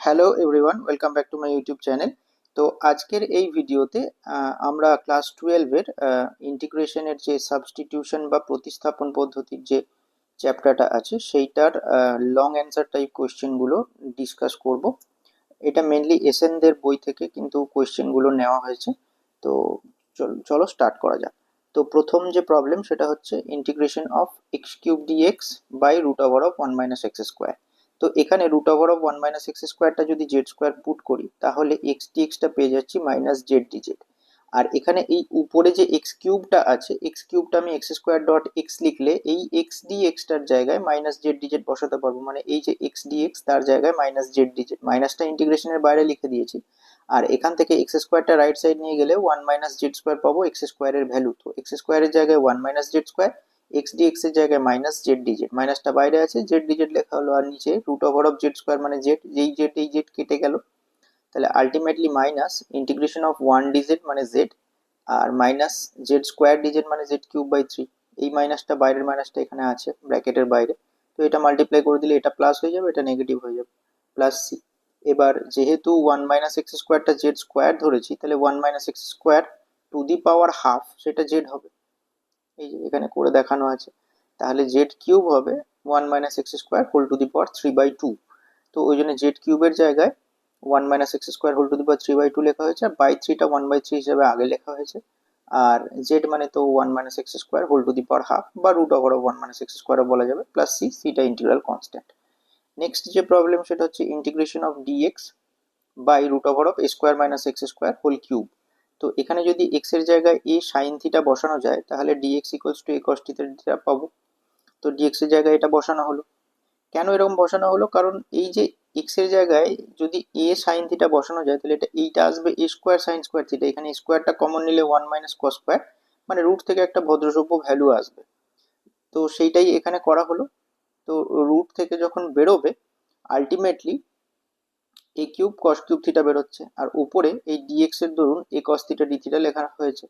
Hello everyone, welcome back to my YouTube channel. তো আজকের এই ভিডিওতে আমরা ক্লাস 12-এর ইন্টিগ্রেশনের যে সাবস্টিটিউশন বা প্রতিস্থাপন পদ্ধতির যে চ্যাপ্টারটা আছে সেইটার লং অ্যান্সার টাইপ কোয়েশ্চেনগুলো ডিসকাস করব। এটা মেনলি এসএনদের বই থেকে কিন্তু কোয়েশ্চেনগুলো নেওয়া হয়েছে। তো চলো স্টার্ট করা যাক। তো প্রথম যে প্রবলেম সেটা হচ্ছে integration of x cube d x by root over of 1 - x²। তো এখানে রুট ওভার অফ 1 - x² যদি জেড স্কোয়ার পুট করি তাহলে এক্স ডিএক্সটা পেয়ে যাচ্ছি মাইনাস জেড ডিজেড। আর এখানে এই উপরে যে এক্স কিউবটা আছে, এক্স কিউবটা আমি এক্স স্কোয়ার ডট এক্স লিখলে এই এক্স ডি এক্সটার জায়গায় মাইনাস জেড ডিজেড বসাতে পারবো, মানে এই যে এক্স ডি এক্স তার জায়গায় মাইনাস জেড ডিজেড, মাইনাসটা ইন্টিগ্রেশনের বাইরে লিখে দিয়েছি। আর এখান থেকে এক্স স্কোয়ারটা রাইট সাইড নিয়ে গেলে 1 - z² পাবো এক্স স্কোয়ারের ভ্যালু। তো এক্স স্কোয়ারের জায়গায় 1 - z², এক্স ডি এক্স এর জায়গায় মাইনাস জেড ডিজেড, মাইনাসটা বাইরে আছে, জেড ডিজেড লেখা হলো। আর নিচে root over of z square মানে জেড, যেই জেড এই জেড কেটে গেল, তাহলে ultimately minus integration of 1 dz মানে জেড, আর মাইনাস জেড স্কোয়ার ডিজেড মানে z³/3। এই মাইনাসটা বাইরের মাইনাসটা এখানে আছে ব্র্যাকেটের বাইরে, তো এটা মাল্টিপ্লাই করে দিলে এটা প্লাস হয়ে যাবে, এটা নেগেটিভ হয়ে যাবে, প্লাস সি। এবার যেহেতু 1 - x² জেড স্কোয়ার ধরেছি, তাহলে 1 - x² two the power half সেটা জেড হবে, এই যে এখানে করে দেখানো আছে। তাহলে জেড কিউব হবে 1 - x² হোল টু দি পাওয়ার 3/2। তো ওই জন্য জেড কিউবের জায়গায় 1 - x² হোল টু দি পাওয়ার 3/2 লেখা হয়েছে, আর বাই থ্রিটা 1/3 হিসেবে আগে লেখা হয়েছে। আর জেড মানে তো 1 - x² whole to the power half বা রুট ওভার অফ 1 - x² বলা যাবে, প্লাস সি, সিটা ইন্টিগ্রাল কনস্ট্যান্ট। নেক্সট যে প্রবলেম সেটা হচ্ছে integration of dx by root over of a² - x² whole cube. তো এখানে যদি এক্স এর জায়গায় এ সাইন থিটা বসানো যায় তাহলে d x equals to a cos theta পাবো। তো ডিএক্স এর জায়গায় এটা বসানো হলো। কেন এরকম বসানো হলো? কারণ এই যে এক্স এর জায়গায় যদি এ সাইন থিটা বসানো যায় তাহলে এটা এইটা আসবে এ স্কোয়ার সাইন স্কোয়ার থিটা, এখানে স্কোয়ারটা কমন নিলে 1 - cos², মানে রুট থেকে একটা ভদ্রসভ্য ভ্যালু আসবে। তো সেইটাই এখানে করা হলো। তো রুট থেকে যখন বেরোবে আলটিমেটলি এ কিউব কস কিউব থিটা বেরোচ্ছে, আর উপরে এই ডিএক্স এর দরুন এ কস থিটা ডি থিটা লেখা হয়েছে।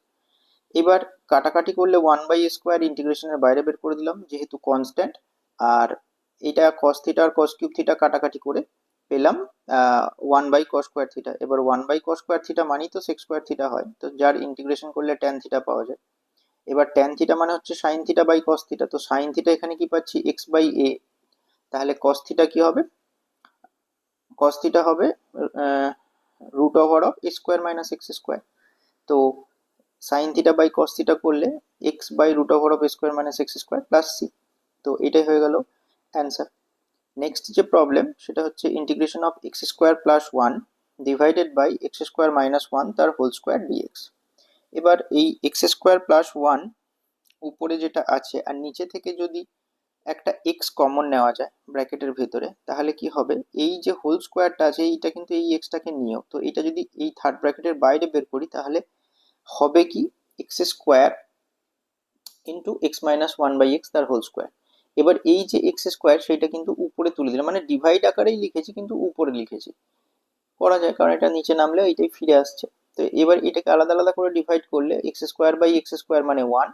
এবার কাটাকাটি করলে 1/a² ইন্টিগ্রেশনের বাইরে বের করে দিলাম যেহেতু কনস্ট্যান্ট। আর এটা কস থিটা আর কস কিউব থিটা কাটাকাটি করে পেলাম 1/cos²থিটা। এবার 1/cos²থিটা মানেই তো sec² থিটা হয়, তো যার ইন্টিগ্রেশন করলে ট্যান থিটা পাওয়া যায়। এবার ট্যান থিটা মানে হচ্ছে sine theta by cos theta, তো সাইন থিটা এখানে কি পাচ্ছি x/a, তাহলে কস থিটা কি হবে? কস থিটা হবে root over of a² - x²। তো sine theta by cos theta করলে x by root over of a² - x² plus c. তো এটাই হয়ে গেল অ্যান্সার। নেক্সট যে প্রবলেম সেটা হচ্ছে integration of x² + 1 divided by x² - 1 তার হোল স্কোয়ার ডিএক্স। এবার এই x² + 1 উপরে যেটা আছে আর নিচে থেকে যদি একটা এক্স কমন নেওয়া যায় ব্র্যাকেটের ভেতরে, তাহলে কি হবে? এই যে হোল স্কোয়ারটা আছে এইটা কিন্তু এই এক্সটাকে নিয়েও, তো এটা যদি এই থার্ড ব্র্যাকেটের বাইরে বের করি তাহলে হবে কি x² ইন্টু x - 1/x তার হোল স্কোয়ার। এবার এই যে x² সেটা কিন্তু উপরে তুলে দিলাম, মানে ডিভাইড আকারেই লিখেছি কিন্তু উপরে লিখেছি, করা যায় কারণ এটা নিচে নামলে এইটাই ফিরে আসছে। তো এবার এটাকে আলাদা আলাদা করে ডিভাইড করলে x² বাই x² মানে 1,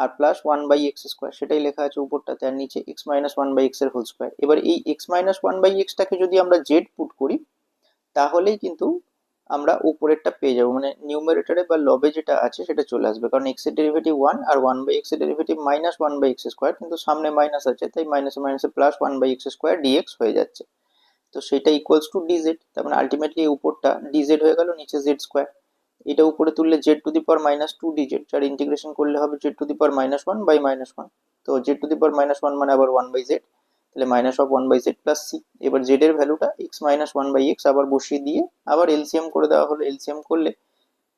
আর প্লাস 1/x², সেটাই লেখা আছে উপরটাতে, আর নিচে x - 1/x এর হোল স্কোয়ার। এবার এই x - 1/x টাকে যদি আমরা জেড পুট করি তাহলেই কিন্তু আমরা উপরেরটা পেয়ে যাবো, মানে নিউমারেটরে বা লবে যেটা আছে সেটা চলে আসবে, কারণ এক্স এর ডেরিভেটিভ 1 আর 1/x এর ডেরিভেটিভ -1/x², কিন্তু সামনে মাইনাস আছে তাই মাইনাসে মাইনাসে প্লাস 1/x² ডিএক্স হয়ে যাচ্ছে। তো সেটা ইকুয়ালস টু ডিজেড, তার মানে আলটিমেটলি উপরটা ডিজেড হয়ে গেল, নিচে জেড স্কোয়ার। এটা উপরে তুললে z⁻²dz, যার ইন্টিগ্রেশন করলে হবে z⁻1/-1। তো z⁻1 মানে আবার 1/z, তাহলে -1/z প্লাস সি। এবার জেড এর ভ্যালুটা x - 1/x আবার বসিয়ে দিয়ে আবার এলসিএম করে দেওয়া হলো। এলসিএম করলে,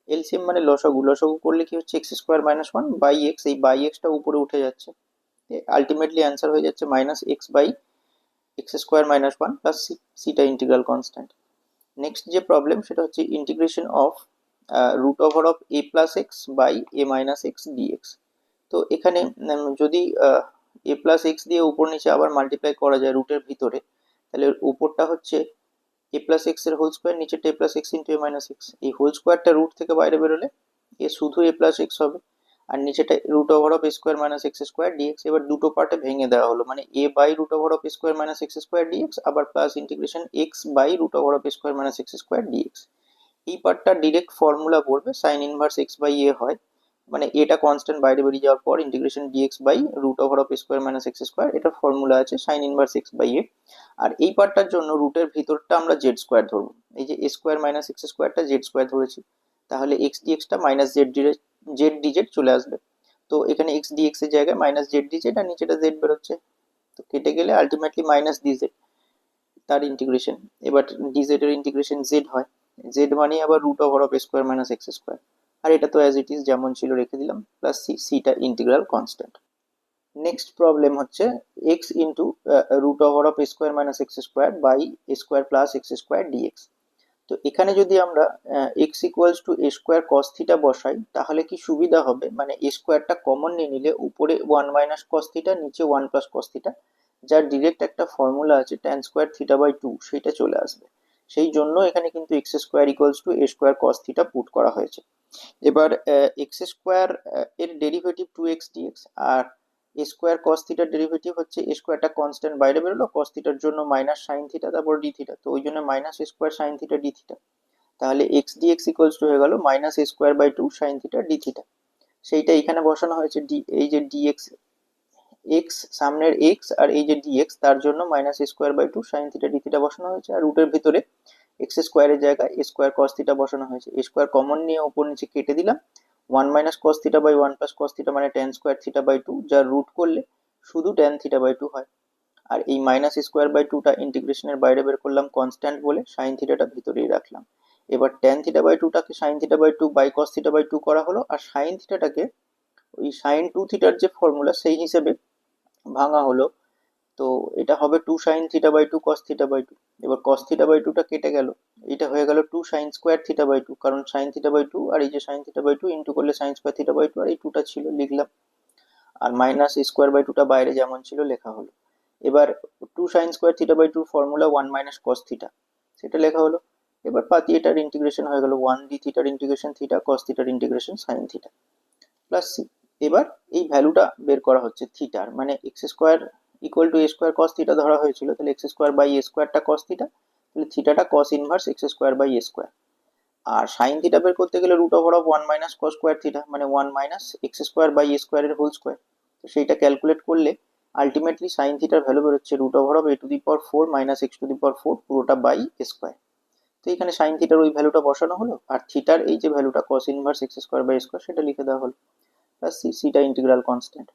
এলসিএম মানে লসাগু, লসাগু করলে কি হচ্ছে x² - 1/x, এই বাই এক্সটা উপরে উঠে যাচ্ছে, আলটিমেটলি অ্যান্সার হয়ে যাচ্ছে -x/x² - 1 প্লাস সি, সিটা ইন্টিগ্রাল কনস্ট্যান্ট। নেক্সট যে প্রবলেম সেটা হচ্ছে integration of root over of a+x by a-x d x. তো এখানে যদি a+x দিয়ে উপর নিচে আবার মাল্টিপ্লাই করা যায় রুটের ভিতরে, তাহলে উপরটা হচ্ছে a+x এর হোল স্কোয়ার, নিচে a+x ইন্টু a-x। এই হোল স্কোয়ারটা রুট থেকে বাইরে বেরোলে এ শুধু a+x হবে, আর নিচেটা root over of a square minus x square dx. এবার দুটো পার্টে ভেঙে দেওয়া হলো, মানে a by root over of a square minus x square dx আবার plus integration x by root over of a square minus x square dx. এই পার্টটা ডিরেক্ট ফর্মুলা পড়বে, sine inverse x by a হয়, মানে এটা constant বাইরে বেরিয়ে যাওয়ার পর integration dx by root over of square minus x square, এটা ফর্মুলা আছে sign inverse x by a. আর এই পার্টটার জন্য রুটের ভিতরটা আমরা জেড স্কোয়ার ধরবো, এই যে এ স্কোয়ার মাইনাস এক্স স্কোয়ারটা জেড স্কোয়ার ধরেছি, তাহলে এক্স ডিএক্সটা মাইনাস জেড ডিজেড চলে আসবে। তো এখানে এক্স ডিএক্স এর জায়গায় মাইনাস জেড ডিজেড আর নিচেটা জেড বেরোচ্ছে, তো কেটে গেলে আলটিমেটলি মাইনাস ডিজেড তার ইন্টিগ্রেশন। এবার ডিজেড এর ইন্টিগ্রেশন জেড হয়, জেড মানে আবার root over of square minus x square, আর এটা তো অ্যাজ ইট ইজ যেমন ছিল রেখে দিলাম, প্লাস সি, সিটা ইন্টিগ্রাল কনস্ট্যান্ট। নেক্সট প্রবলেম হচ্ছে x into root over of square minus x square by square plus x square dx. তো এখানে যদি আমরা x equals to a square cos theta বসাই তাহলে কি সুবিধা হবে, মানে এ স্কোয়ারটা কমন নিয়ে নিলে উপরে ওয়ান মাইনাস কস থিটা নিচে ওয়ান প্লাস কস থিটা, যার ডিরেক্ট একটা ফর্মুলা আছে tan square theta by two, সেটা চলে আসবে। সেই জন্য এখানে কিন্তু x square equals to a square cos theta put করা হয়েছে। এবার এক্স স্কোয়ার এর ডেরিভেটিভ টু এক্স ডিএক্স, আর এ স্কোয়ার কস থিটার ডেরিভেটিভ হচ্ছে এ স্কোয়ারটা কনস্ট্যান্ট বাইরে বেরোলো, কস থিটার জন্য মাইনাস সাইন থিটা তারপর ডি থিটা, তো ওই জন্য minus a square sine theta d theta, তাহলে এক্স ডিএক্স ইকুয়ালস টু হয়ে গেল minus a square by two sine theta d theta. সেইটা এখানে বসানো হয়েছে, ডি এই যে ডিএক্স, এক্স সামনের এক্স আর এই যে ডিএক্স তার জন্য minus a square by two sine theta d theta বসানো হয়েছে, আর রুটের ভিতরে এক্স স্কোয়ারের জায়গায় এ স্কোয়ার কস থিটা বসানো হয়েছে। এ স্কোয়ার কমন নিয়ে উপর নিচে কেটে দিলাম, one minus cos theta by one plus cos theta মানে tan square theta by two, যার রুট করলে শুধু ট্যান থিটা বাই টু হয়। আর এই মাইনাস স্কোয়ার বাই টুটা ইন্টিগ্রেশনের বাইরে বের করলাম কনস্ট্যান্ট বলে, সাইন থিটাটা ভিতরেই রাখলাম। এবার ট্যান থিটা বাই টুটাকে sine theta by two by cos theta by two করা হলো, আর সাইন থিটাটাকে ওই সাইন টু থিটার যে ফর্মুলা সেই হিসেবে ভাঙা হলো। তো এটা হবে two sine theta by two cos theta by two. এবার কস থিটা বাই টুটা কেটে গেল, এটা হয়ে গেল two sine square theta by two, কারণ সাইন থিটা বাই টু আর এই যে sine theta by two into করলে sine square theta by two, আর এই টুটা ছিল লিখলাম, আর মাইনাস স্কোয়ার বাই টুটা বাইরে যেমন ছিল লেখা হলো। এবার two sine square theta by two formula one minus cos theta, সেটা লেখা হলো। এবার পাতি এটার ইন্টিগ্রেশন হয়ে গেল ওয়ান ডি থিটার ইন্টিগ্রেশন থিটা কস থিটার integration sine theta plus c. এবার এই ভ্যালুটা বের করা হচ্ছে থিটার, মানে x square equal to a square cos theta ধরা হয়েছিল, তাহলে এক্স স্কোয়ার বাই এ স্কোয়ারটা কস থিটা, তাহলে থিটাটা cos inverse x square by a square. আর সাইন থিটা বের করতে গেলে root over of one minus cos square theta, মানে one minus x square by a স্কোয়ারের হোল স্কোয়ার। তো সেইটা ক্যালকুলেট করলে আলটিমেটলি সাইন থিটার ভ্যালু বেরোচ্ছে root over of a to the power four minus x to the power four পুরোটা by square. তো এখানে সাইন থিটার ওই ভ্যালুটা বসানো হলো, আর থিটার এই যে ভ্যালুটা cos inverse x square by square সেটা লিখে দেওয়া হলো, প্লাস সি, সিটা ইন্টিগ্রাল কনস্ট্যান্ট।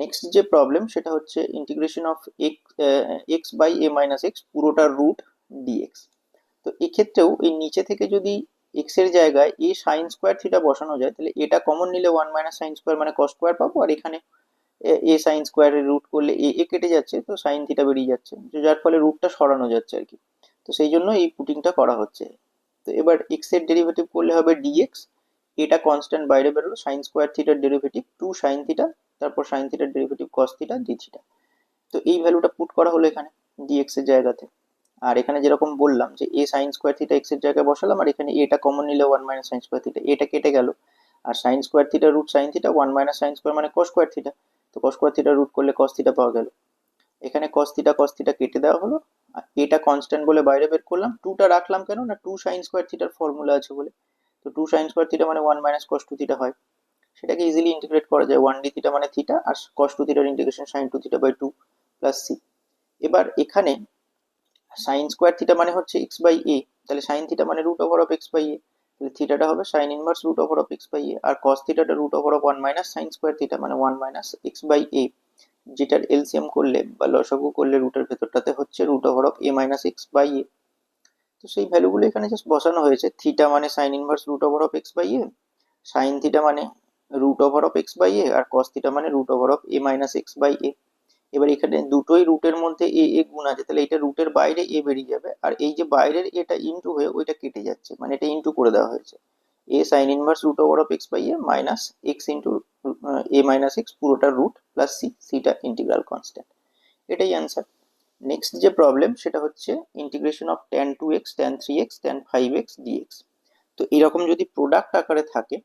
নেক্সট যে প্রবলেম সেটা হচ্ছে integration of x by a minus x পুরোটা রুট ডিএক্স। তো এক্ষেত্রেও এই নিচে থেকে যদি এক্স এর জায়গায় এ সাইন স্কোয়ার থিটা বসানো যায়, তাহলে এটা কমন নিলে ওয়ান মাইনাস সাইন স্কোয়ার মানে কস স্কোয়ার পাবো, আর এখানে এ সাইন স্কোয়ারের রুট করলে এ কেটে যাচ্ছে, তো সাইন থিটা বেরিয়ে যাচ্ছে, যার ফলে রুটটা সরানো যাচ্ছে আর কি। তো সেই জন্য এই পুটিংটা করা হচ্ছে। তো এবার এক্স এর ডেরিভেটিভ করলে হবে ডিএক্স, এটা কনস্ট্যান্ট বাইরে বেরোলো, সাইন স্কোয়ার থিটার ডেরিভেটিভ টু সাইন থিটা তারপর সাইন থিটার derivative cos theta d theta. তো এই ভ্যালুটা পুট করা হলো এখানে ডিএক্স এর জায়গাতে। আর এখানে যেরকম বললাম যে a sine square theta x এর জায়গায় বসালাম, আর এখানে এটা কমন নিলে one minus sine square theta, এটা কেটে গেল, আর sine square theta root sine theta one minus sine square মানে কস স্কোয়ার থিটা, তো কস স্কোয়ার থিটা রুট করলে কস থিটা পাওয়া গেল। এখানে কস থিটা কেটে দেওয়া হলো, আর এটা কনস্ট্যান্ট বলে বাইরে বের করলাম, টুটা রাখলাম কেন না টু সাইন স্কোয়ার থিটার ফর্মুলা আছে বলে। তো টু সাইন স্কোয়ার থিটা মানে one minus cos two theta হয়, সেটাকে ইজিলি ইন্টিগ্রেট করা যায়, ওয়ান ডি থিটা মানে থিটা আর কস টু থিটার integration sine two theta by two plus c. এবার এখানে সাইন স্কোয়ার থিটা মানে হচ্ছে এক্স বাই এ, তাহলে সাইন থিটা মানে root over of x by a, তাহলে থিটাটা হবে sine inverse root over of x by a, আর কস থিটাটা root over of one minus sine square theta মানে one minus x by a, যেটার LCM করলে বা লসাগু করলে রুটের ভেতরটাতে হচ্ছে root over of a minus x by a. তো সেই ভ্যালুগুলো এখানে জাস্ট বসানো হয়েছে, থিটা মানে sine inverse root over of x by a, sine theta মানে root over of x by a, আর কস থিটা মানে root over of a minus x by a. এবার এখানে দুটোই রুটের মধ্যে এ এ গুণ আছে, তাহলে এটা রুটের বাইরে এ বেরিয়ে যাবে, আর এই যে বাইরের এটা ইন্টু হয়ে ওইটা কেটে যাচ্ছে, মানে এটা ইন্টু করে দেওয়া হয়েছে, a sine inverse root over of x by a minus x into a minus x পুরোটা রুট প্লাস সি, সিটা ইন্টিগ্রাল কনস্ট্যান্ট। এটাই অ্যান্সার। নেক্সট যে প্রবলেম সেটা হচ্ছে integration of tan two x tan three x tan five x dx. তো এরকম যদি product আকারে থাকে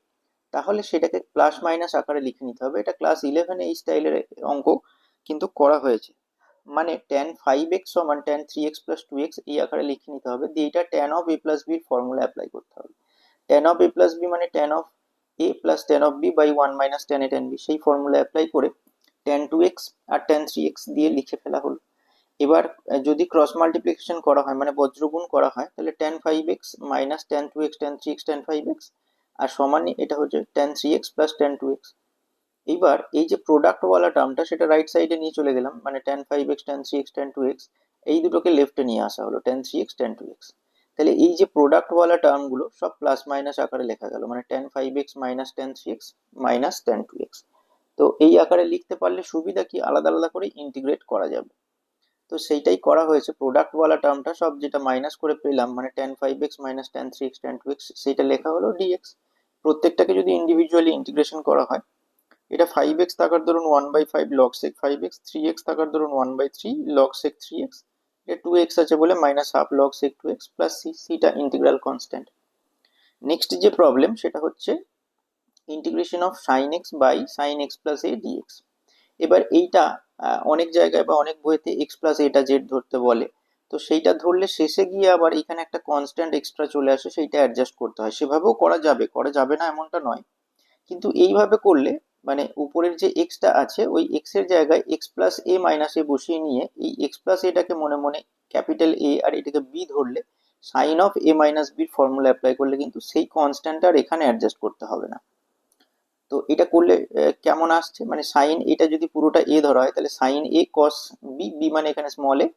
তাহলে সেটাকে প্লাস মাইনাস আকারে লিখে নিতে হবে। এটা ক্লাস 11 এই স্টাইলের অঙ্ক কিন্তু করা হয়েছে। মানে tan 5x সমান tan 3x প্লাস 2x এই আকারে লিখে নিতে হবে, দিয়ে এটা tan অফ a প্লাস b এর ফর্মুলা অ্যাপ্লাই করতে হবে। tan অফ a প্লাস b মানে tan অফ a প্লাস tan অফ b by 1 minus tan a tan b, সেই ফর্মুলা অ্যাপ্লাই করে tan 2x আর tan 3x দিয়ে লিখে ফেলা হলো। এবার যদি ক্রস মাল্টিপ্লিকেশন করা হয় মানে বজ্রগুণ করা হয়, তাহলে tan 5x minus tan 2x tan 3x tan 5x আর সমান এটা হচ্ছে tan 3x plus tan 2x। এইবার এই যে প্রোডাক্ট ওয়ালা টার্মটা সেটা রাইট সাইডে নিয়ে চলে গেলাম, মানে tan 5x tan 3x tan 2x এই দুটোকে লেফটে নিয়ে আসা হলো tan 3x tan 2x। তাহলে এই যে প্রোডাক্ট ওয়ালা টার্ম গুলো সব প্লাস মাইনাস আকারে লেখা গেল, মানে tan 5x minus tan 3x minus tan 2x। তো এই আকারে লিখতে পারলে সুবিধা কি, আলাদা আলাদা করে ইন্টিগ্রেট করা যাবে। তো সেইটাই করা হয়েছে, প্রোডাক্ট ওয়ালা টার্মটা সব যেটা মাইনাস করে পেলাম মানে tan 5x minus tan 3x tan 2x সেটা লেখা হলো dx। প্রত্যেকটাকে যদি ইন্ডিভিজুয়ালি ইন্টিগ্রেশন করা হয়, এটা 5x থাকার ধরুন 1/5 log sec 5x, 3x থাকার ধরুন 1/3 log sec 3x, এটা 2x আছে বলে minus half log sec 2x plus c, সিটা ইন্টিগ্রাল কনস্ট্যান্ট। নেক্সট যে প্রবলেম সেটা হচ্ছে integration of sin x by sin x plus a dx। এবার এইটা অনেক জায়গায় বা অনেক বইতে x প্লাস এটা জেড ধরতে বলে, তো সেইটা ধরলে শেষে গিয়ে আবার এখানে একটা কনস্ট্যান্ট এক্সট্রা চলে আসে, সেইটা অ্যাডজাস্ট করতে হয়। সেভাবেও করা যাবে, করা যাবে না এমনটা নয়, কিন্তু এইভাবে করলে মানে উপরের যে এক্সটা আছে ওই এক্স এর জায়গায় এক্স প্লাস এ মাইনাস এ বসিয়ে নিয়ে এই এক্স প্লাস এটাকে মনে মনে ক্যাপিটাল এ আর এটাকে বি ধরলে সাইন অফ এ মাইনাস বির ফর্মুলা অ্যাপ্লাই করলে কিন্তু সেই কনস্ট্যান্ট আর এখানে অ্যাডজাস্ট করতে হবে না। তো এটা করলে কেমন আসছে, মানে সাইন এটা যদি পুরোটা এ ধরা হয় তাহলে sign a cos B, B মানে এখানে small A,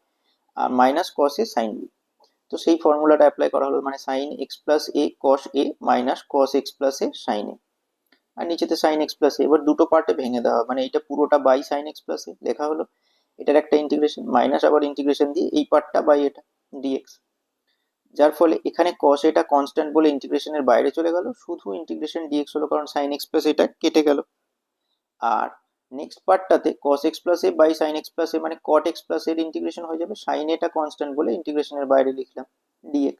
R minus cos a sine B. তো সেই ফর্মুলাটা অ্যাপ্লাই করা হলো, মানে সাইন এক্স প্লাস এ কস এ মাইনাস কস এক্স প্লাস এ সাইন এ, আর নিচেতে সাইন এক্স প্লাস এ। এবার দুটো পার্টে ভেঙে দেওয়া, মানে এটা পুরোটা বাই সাইন এক্স প্লাস এ লেখা হলো, এটার একটা ইন্টিগ্রেশন মাইনাস আবার ইন্টিগ্রেশন দিয়ে এই পার্টটা বাই এটা ডিএক্স, যার ফলে এখানে কস এটা কনস্ট্যান্ট বলে ইন্টিগ্রেশনের বাইরে চলে গেল, শুধু ইন্টিগ্রেশন ডিএক্স হলো কারণ সাইন এক্স প্লাস এটা কেটে গেল। আর নেক্সট পার্টটাতে cos x plus a by sin x plus a মানে cot x প্লাস এর ইন্টিগ্রেশন হয়ে যাবে, sin এটা কনস্ট্যান্ট বলে ইন্টিগ্রেশনের বাইরে লিখলাম dx।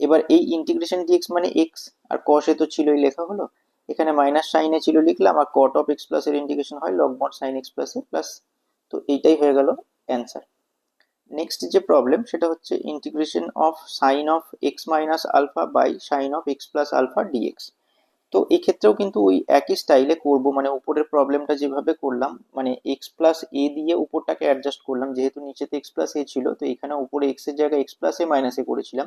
এবার এই ইন্টিগ্রেশন dx মানে x, আর cos এ তো ছিলই লেখা হলো, এখানে মাইনাস sin এ ছিল লিখলাম, আর cot অফ x প্লাস এর ইন্টিগ্রেশন হয় log mod sin x plus a plus. তো এইটাই হয়ে গেল অ্যান্সার। নেক্সট যে প্রবলেম সেটা হচ্ছে integration of sine of x minus alpha by sine of x plus alpha dx. তো এক্ষেত্রেও কিন্তু ওই একই স্টাইলে করব, মানে উপরের প্রবলেমটা যেভাবে করলাম মানে এক্স প্লাস এ দিয়ে উপরটাকে অ্যাডজাস্ট করলাম, যেহেতু নিচেতে এক্স প্লাস এ ছিল তো এখানে উপরে এক্স এর জায়গায় এক্স প্লাস এ মাইনাস এ করেছিলাম,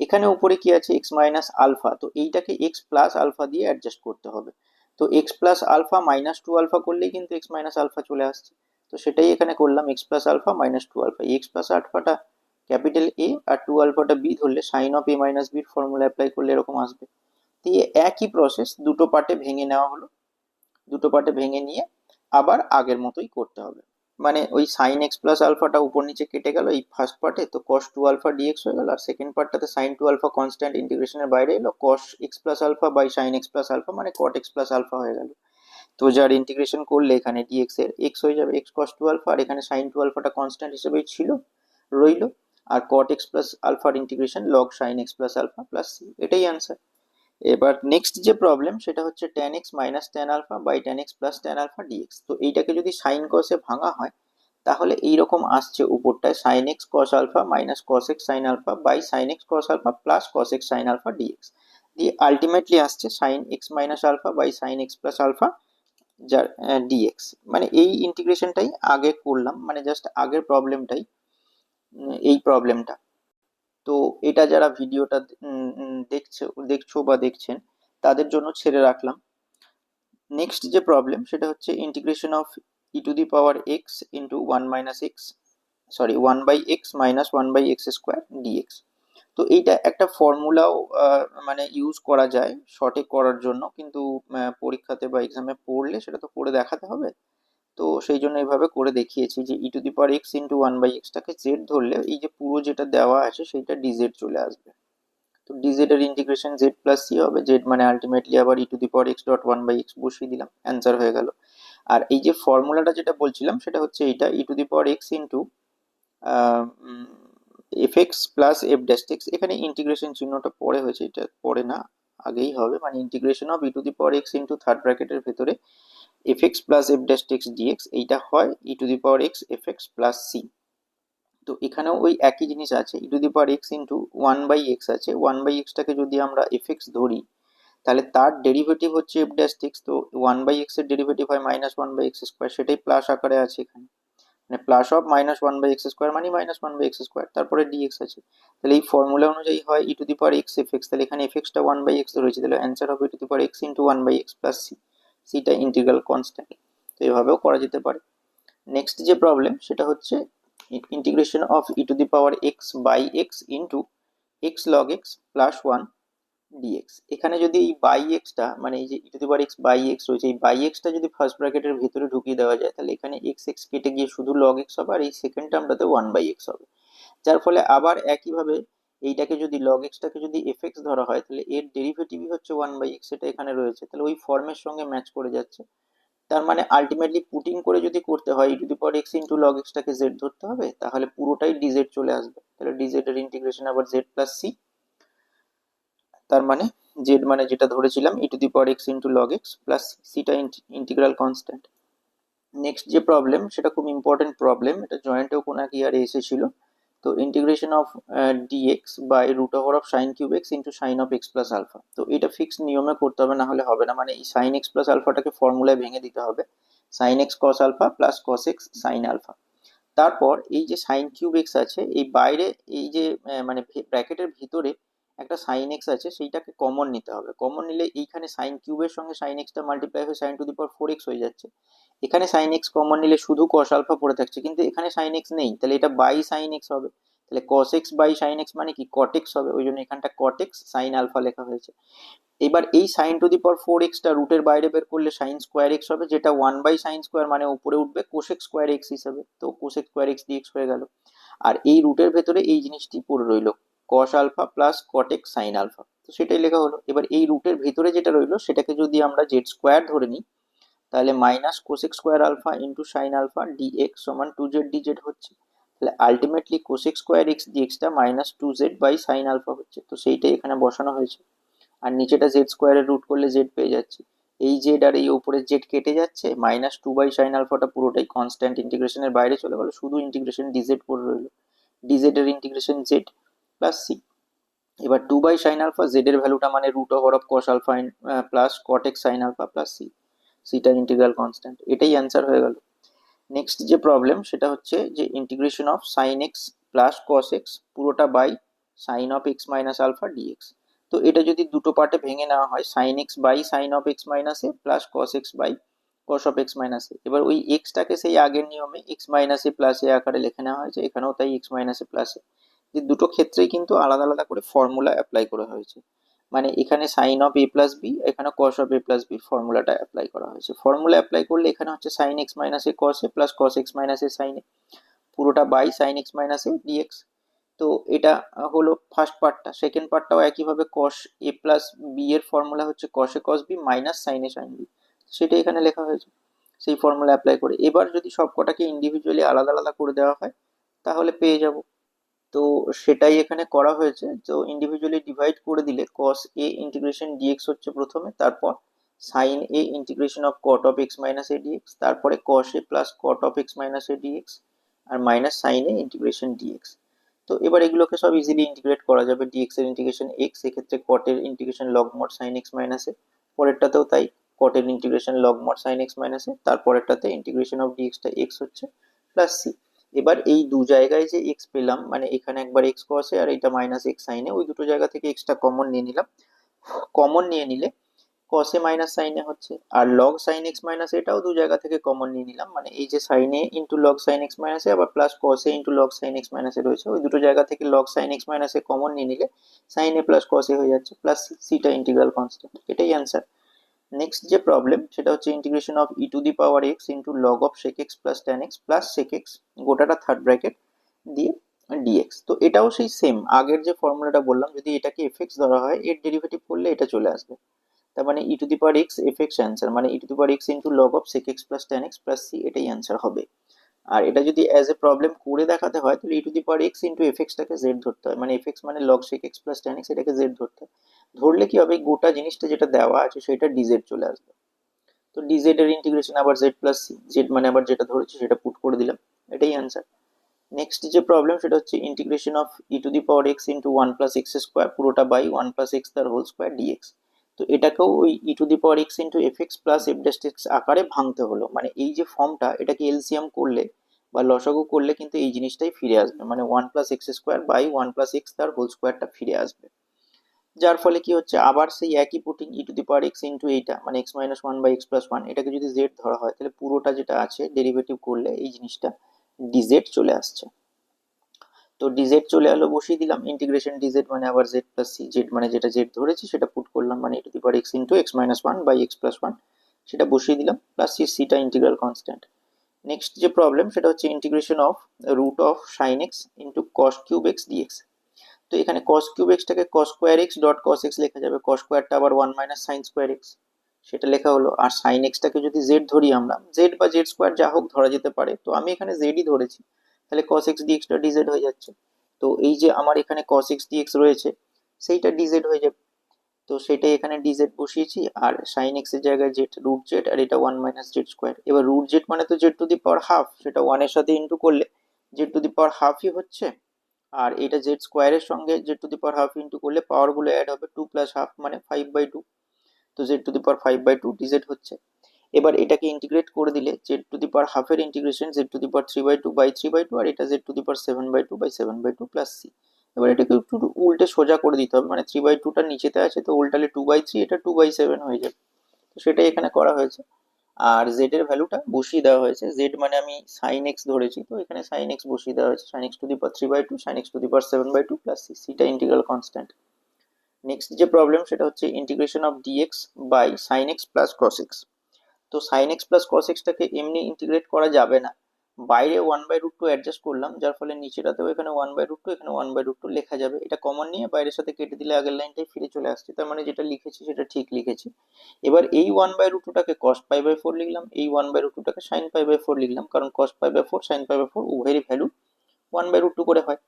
এখানে উপরে কি আছে এক্স মাইনাস আলফা, তো এইটাকে এক্স প্লাস আলফা দিয়ে অ্যাডজাস্ট করতে হবে। তো x plus alpha minus two alpha করলেই কিন্তু এক্স মাইনাস আলফা চলে আসছে, তো সেটাই এখানে করলাম x plus alpha minus two alpha. X plus আলফাটা ক্যাপিটাল এ আর টু আলফাটা বি ধরলে সাইন অফ এ মাইনাস বির ফর্মুলা অ্যাপ্লাই করলে এরকম আসবে। দিয়ে একই প্রসেস দুটো পার্টে ভেঙে নেওয়া হলো, দুটো পার্টে ভেঙে নিয়ে আবার আগের মতোই করতে হবে। মানে ওই সাইন এক্স প্লাস আলফাটা উপর নিচে কেটে গেল এই ফার্স্ট পার্টে, তো কস টু আলফা ডিএক্স হয়ে গেল, আর সেকেন্ড পার্টটাতে সাইন টু আলফা কনস্ট্যান্ট ইন্টিগ্রেশনের বাইরে এলো, cos x plus alpha by sine x plus alpha মানে কট এক্স প্লাস আলফা হয়ে গেল। তো যার ইন্টিগ্রেশন করলে এখানে ডিএক্স এর এক্স হয়ে যাবে এক্স কস টু আলফা, আর এখানে সাইন টু আলফাটা কনস্ট্যান্ট হিসেবেই ছিল রইলো, আর কট এক্স প্লাস আলফার integration log sine x plus alpha plus c, এটাই অ্যান্সার। এবার নেক্সট যে প্রবলেম সেটা হচ্ছে tan x মাইনাস tan আলফা by tan x plus tan আলফা dx। তো এইটাকে যদি সাইন কসে ভাঙা হয় তাহলে এইরকম আসছে উপরটায় sin x cos alpha minus cos x sin alpha by sin x cos alpha plus cos x sin alpha dx, দিয়ে আলটিমেটলি আসছে sin x minus alpha by sin x plus alpha যার dx। মানে এই ইন্টিগ্রেশনটাই আগে করলাম, মানে just আগের প্রবলেমটাই এই প্রবলেমটা। তো এটা যারা ভিডিওটা দেখছো বা দেখছেন তাদের জন্য ছেড়ে রাখলাম। নেক্সট যে প্রবলেম সেটা হচ্ছে integration of e to the power x into one minus x, sorry one by x minus one by x square dx. তো এইটা একটা ফর্মুলাও মানে ইউজ করা যায় শর্টে করার জন্য, কিন্তু পরীক্ষাতে বা এক্সামে পড়লে সেটা তো করে দেখাতে হবে, তো সেই জন্য এইভাবে করে দেখিয়েছি যে e to the power x into one by এক্সটাকে জেড ধরলে এই যে পুরো যেটা দেওয়া আছে সেইটা ডিজেড চলে আসবে। তো ডিজেড এর ইন্টিগ্রেশন জেড প্লাস সি হবে, জেড মানে আলটিমেটলি আবার e to the power x dot one by x বসিয়ে দিলাম, অ্যান্সার হয়ে গেল। আর এই যে ফর্মুলাটা যেটা বলছিলাম সেটা হচ্ছে এইটা e to the power x into f x plus f dash x, এখানে ইন্টিগ্রেশন চিহ্নটা পরে হয়েছে, এটা পরে না আগেই হবে, মানে integration of e to the power x into third ব্র্যাকেটের ভেতরে f x plus f dash x dx, এইটা হয় e to the power x f x plus c. তো এখানেও ওই একই জিনিস আছে, e to the power x into one by x আছে, ওয়ান বাই এক্সটাকে যদি আমরা এফ এক্স ধরি তাহলে তার ডেরিভেটিভ হচ্ছে এফ ড্যাশ এক্স, তো ওয়ান বাই এক্স এর ডেরিভেটিভ হয় minus one by x square, সেটাই প্লাস আকারে আছে এখানে, মানে plus of minus one by x square মানে minus one by x square, তারপরে ডিএক্স আছে। তাহলে এই ফর্মুলা অনুযায়ী হয় e to the power x f x, তাহলে এখানে এফ এক্সটা ওয়ান বাই এক্স রয়েছে, তাহলে অ্যান্সার হবে e to the power x into one by x plus c, সিটা ইন্টিগ্রাল কনস্ট্যান্ট। তো এভাবেও করা যেতে পারে। নেক্সট যে প্রবলেম সেটা হচ্ছে integration of e to the power x by x into x log x plus one dx. এখানে যদি এই বাই এক্সটা, মানে এই যে e to the power x by x রয়েছে, এই বাই এক্সটা যদি ফার্স্ট ব্র্যাকেটের ভিতরে ঢুকিয়ে দেওয়া যায় তাহলে এখানে এক্স এক্স কেটে গিয়ে শুধু লগ এক্স হবে, আর এই সেকেন্ড টার্মটাতে ওয়ান বাই এক্স হবে, যার ফলে আবার একইভাবে এইটাকে যদি লগ এক্সটাকে যদি এফ এক্স ধরা হয় তাহলে এর ডেরিভেটিভই হচ্ছে ওয়ান বাই এক্স, সেটা এখানে রয়েছে, তাহলে ওই ফর্মের সঙ্গে ম্যাচ করে যাচ্ছে। তার মানে আলটিমেটলি পুটিং করে যদি করতে হয় e to the power x into log এক্সটাকে জেড ধরতে হবে, তাহলে পুরোটাই ডিজেড চলে আসবে, তাহলে ডিজেড এর ইন্টিগ্রেশন আবার জেড প্লাস সি, তার মানে জেড মানে যেটা ধরেছিলাম e to the power x into log x plus সিটা ইন্টিগ্রাল কনস্ট্যান্ট। নেক্সট যে প্রবলেম সেটা খুব ইম্পর্টেন্ট প্রবলেম, এটা জয়েন্টেও কোনো এক ইয়ারে এসেছিল। তো integration of dx by root over of sine cube x into sine of x plus alpha. তো এটা ফিক্সড নিয়মে করতে হবে, না হলে হবে না, মানে এই সাইন এক্স প্লাস আলফাটাকে ফর্মুলায় ভেঙে দিতে হবে, sine x cos alpha plus cos x sine alpha. তারপর এই যে সাইন কিউব এক্স আছে, এই বাইরে এই যে মানে ব্র্যাকেটের ভিতরে একটা সাইন এক্স আছে, সেইটাকে কমন নিতে হবে, কমন নিলে এইখানে সাইন কিউবের সঙ্গে সাইন এক্সটা মাল্টিপ্লাই হয়ে sine to the power four x হয়ে যাচ্ছে। এখানে সাইন এক্স কমন নিলে শুধু কস আলফা পড়ে থাকছে, কিন্তু এখানে সাইন এক্স নেই, তাহলে এটা বাই সাইন এক্স হবে, তাহলে কস এক্স বাই সাইন এক্স মানে কি কট এক্স হবে, ওই জন্য এখানটা কট এক্স সাইন আলফা লেখা হয়েছে। এবার এই sine to the power four এক্সটা রুটের বাইরে বের করলে সাইন স্কোয়ার এক্স হবে, যেটা ওয়ান বাই সাইন স্কোয়ার মানে উপরে উঠবে কোসেক স্কোয়ার এক্স হিসাবে, তো কোসেক স্কোয়ার এক্স ডিএক্স হয়ে গেল। আর এই রুটের ভেতরে এই জিনিসটি পড়ে রইলো cos alpha plus cot x sine alpha, তো সেটাই লেখা হলো। এবার এই রুটের ভেতরে যেটা রইলো সেটাকে যদি আমরা জেড স্কোয়ার ধরে নিই তাহলে minus cosec square alpha into sine alpha dx সমান টু জেড ডিজেড হচ্ছে, তাহলে আলটিমেটলি কোসেক স্কোয়ার এক্স ডিএক্সটা minus two z by sine alpha হচ্ছে, তো সেইটাই এখানে বসানো হয়েছে। আর নিচেটা জেড স্কোয়ারের রুট করলে জেড পেয়ে যাচ্ছি, এই জেড আর এই উপরে জেড কেটে যাচ্ছে, মাইনাস টু বাই সাইন আলফাটা পুরোটাই কনস্ট্যান্ট ইন্টিগ্রেশনের বাইরে চলে গেল, শুধু ইন্টিগ্রেশন ডিজেড পড়ে রইল, ডিজেড এর ইন্টিগ্রেশন জেড প্লাস সি। এবার two by sine alpha z এর ভ্যালুটা মানে root over of cos alpha plus cot x sine alpha plus c, সিটা ইন্টিগ্রাল কনস্ট্যান্ট, এটাই অ্যান্সার হয়ে গেল। নেক্সট যে প্রবলেম সেটা হচ্ছে যে integration of sine x plus cos x পুরোটা by sine of x minus alpha dx. তো এটা যদি দুটো পার্টে ভেঙে নেওয়া হয় sine x by sine of x minus a plus cos x by cos of x minus a, এবার ওই এক্সটাকে সেই আগের নিয়মে x minus a plus a আকারে লিখে নেওয়া হয়েছে, এখানেও তাই x minus a plus a, যে দুটো ক্ষেত্রেই কিন্তু আলাদা আলাদা করে ফর্মুলা অ্যাপ্লাই করা হয়েছে, মানে এখানে sine of a plus b, এখানে cos of a plus b ফর্মুলাটা অ্যাপ্লাই করা হয়েছে। ফর্মুলা অ্যাপ্লাই করলে এখানে হচ্ছে sine x minus a cos a plus cos x minus a sine a, পুরোটা by sine x minus a dx. তো এটা হলো ফার্স্ট পার্টটা। সেকেন্ড পার্টটাও একইভাবে কস এ প্লাস বি এর ফর্মুলা হচ্ছে cos a cos b minus sine a sine b, সেটা এখানে লেখা হয়েছে সেই ফর্মুলা অ্যাপ্লাই করে। এবার যদি সবকটাকে ইন্ডিভিজুয়ালি আলাদা আলাদা করে দেওয়া হয় তাহলে পেয়ে যাব, তো সেটাই এখানে করা হয়েছে। তো ইন্ডিভিজুয়ালি ডিভাইড করে দিলে কস এ ইন্টিগ্রেশন ডিএক্স হচ্ছে প্রথমে, তারপর sine a integration of cot of x minus a dx, তারপরে cos a plus cot of x minus a dx, আর minus sine a integration dx. তো এবার এগুলোকে সব ইজিলি ইন্টিগ্রেট করা যাবে, ডিএক্স এর ইন্টিগ্রেশন এক্স, এক্ষেত্রে কট এর integration log mod sine x minus a, পরেরটাতেও তাই কট এর integration log mod sine x minus a, তারপরেরটাতে ইন্টিগ্রেশন অফ ডিএক্সটা এক্স হচ্ছে প্লাস সি। এবার এই দু জায়গায় যে এক্স পেলাম, মানে এখানে একবার এক্স কসে আর এটা মাইনাস এক্স সাইনে, ওই দুটো জায়গা থেকে এক্সটা কমন নিয়ে নিলাম, কমন নিয়ে নিলে কসে মাইনাস সাইনে হচ্ছে, আর লগ সাইন এক্স মাইনাস এটাও দু জায়গা থেকে কমন নিয়ে নিলাম, মানে এই যে সাইনে into log sine x minus a আবার প্লাস কসে into log sine x minus a রয়েছে, ওই দুটো জায়গা থেকে log sine x minus a common নিয়ে নিলে সাইন এ প্লাস কসে হয়ে যাচ্ছে প্লাস সিটা ইন্টিগ্রাল কনস্ট্যান্ট, এটাই অ্যান্সার। নেক্সট যে প্রবলেম সেটা হচ্ছে integration of e to the power x into log of sec x plus tan x plus sec x গোটাটা থার্ড ব্র্যাকেট দিয়ে ডিএক্স। তো এটাও সেই সেম আগের যে ফর্মুলাটা বললাম, যদি এটাকে এফ এক্স ধরা হয় এর ডেরিভেটিভ করলে এটা চলে আসবে, তার মানে e to the power x f x answer, মানে e to the power x into log of sec x plus tan x plus c, এটাই অ্যান্সার হবে। আর এটা যদি অ্যাজ এ প্রবলেম করে দেখাতে হয় তাহলে e to the power x into f এক্সটাকে জেড ধরতে হয়, মানে এফ এক্স মানে log sec x plus tan x, এটাকে জেড ধরতে হয়। ধরলে কি হবে, গোটা জিনিসটা যেটা দেওয়া আছে সেটা ডিজেড চলে আসবে। তো ডিজেড এর ইন্টিগ্রেশন আবার জেড প্লাস সি, জেড মানে আবার যেটা ধরেছি সেটা পুট করে দিলাম, এটাই অ্যান্সার। নেক্সট যে প্রবলেম সেটা হচ্ছে integration of e to the power x into one plus x square পুরোটা বাই ওয়ান প্লাস এক্স তার হোল স্কোয়ার ডিএক্স। তো এটাকেও ওই e to the power x into f x plus f dash x আকারে ভাঙতে হলো, মানে এই যে ফর্মটা এটাকে এলসিএম করলে বা লসাগু করলে কিন্তু এই জিনিসটাই ফিরে আসবে, মানে one plus x square by one plus x তার হোল স্কোয়ারটা ফিরে আসবে। যার ফলে কি হচ্ছে, আবার সেই একই putting e to the power x into এইটা মানে x minus one by x plus one, এটাকে যদি জেড ধরা হয় তাহলে পুরোটা যেটা আছে ডেরিভেটিভ করলে এই জিনিসটা ডিজেড চলে আসছে। তো ডিজেড চলে এলো, বসিয়ে দিলাম ইন্টিগ্রেশন ডিজেড মানে আবার জেড প্লাস সি, জেড মানে যেটা জেড ধরেছি সেটা পুট করলাম, মানে e to the power x into x minus one by x plus one, সেটা বসিয়ে দিলাম, প্লাস সি, সিটা ইন্টিগ্রাল কনস্ট্যান্ট। নেক্সট যে প্রবলেম সেটা হচ্ছে integration of root of sine x into cos cube x dx. তো এখানে কস কিউব এক্সটাকে cos square x dot cos x লেখা যাবে, কস স্কোয়ারটা আবার one minus sine square x, সেটা লেখা হলো। আর সাইন এক্সটাকে যদি জেড ধরি আমরা, জেড বা জেড স্কোয়ার যা হোক ধরা যেতে পারে, তো আমি এখানে জেডই ধরেছি, তাহলে কস এক্স ডিএক্সটা ডিজেড হয়ে যাচ্ছে। তো এই যে আমার এখানে cos x dx রয়েছে সেইটা dz হয়ে যাবে, তো সেটাই এখানে dz বসিয়েছি। আর sin x এর জায়গায় z রুট জেড, আর এটা ওয়ান মাইনাস জেড স্কোয়ার। এবার রুট জেড মানে তো z to the power half, সেটা ওয়ান এর সাথে ইন্টু করলে জেড টু দি পাওয়ার হাফই হচ্ছে। আর এটা জেড স্কোয়ারের সঙ্গে z to the power half into করলে পাওয়ার গুলো অ্যাড হবে, টু প্লাস হাফ মানে ফাইভ বাই টু, তো z to the power five by two dz হচ্ছে। এবার এটাকে ইন্টিগ্রেট করে দিলে জেড টু দি পাওয়ার হাফের integration z to the power three by two by three by two, আর এটা z to the power seven by two by seven by two plus c. এবার এটাকে একটু উল্টে সোজা করে দিতে হবে, মানে থ্রি বাই টুটা নিচেতে আছে তো উল্টালে টু বাই থ্রি, এটা টু বাই সেভেন হয়ে যাবে। তো সেটাই এখানে করা হয়েছে। আর জেড এর ভ্যালুটা বসিয়ে দেওয়া হয়েছে, জেড মানে আমি সাইন এক্স ধরেছি, তো এখানে সাইন এক্স বসিয়ে দেওয়া হয়েছে, sine x to the power three by two sine x to the power seven by two plus c, সিটা ইন্টিগ্রাল কনস্ট্যান্ট। নেক্সট যে প্রবলেম সেটা হচ্ছে integration of dx by sine x plus cos x. তো sine x plus cos এক্সটাকে এমনি integrate করা যাবে না, বাইরে one by root two adjust করলাম, যার ফলে নিচেটাতেও এখানে ওয়ান বাই রুট টু এখানে ওয়ান বাই রুট টু লেখা যাবে, এটা কমন নিয়ে বাইরের সাথে কেটে দিলে আগের লাইনটাই ফিরে চলে আসছে, তার মানে যেটা লিখেছি সেটা ঠিক লিখেছি। এবার এই ওয়ান বাই রুট টুটাকে কস পাই বাই ফোর লিখলাম, এই ওয়ান বাই রুট টুটাকে সাইন পাই বাই ফোর লিখলাম, কারণ cos pi by four sine pi by four উভয়েরই value one by root two করে হয়।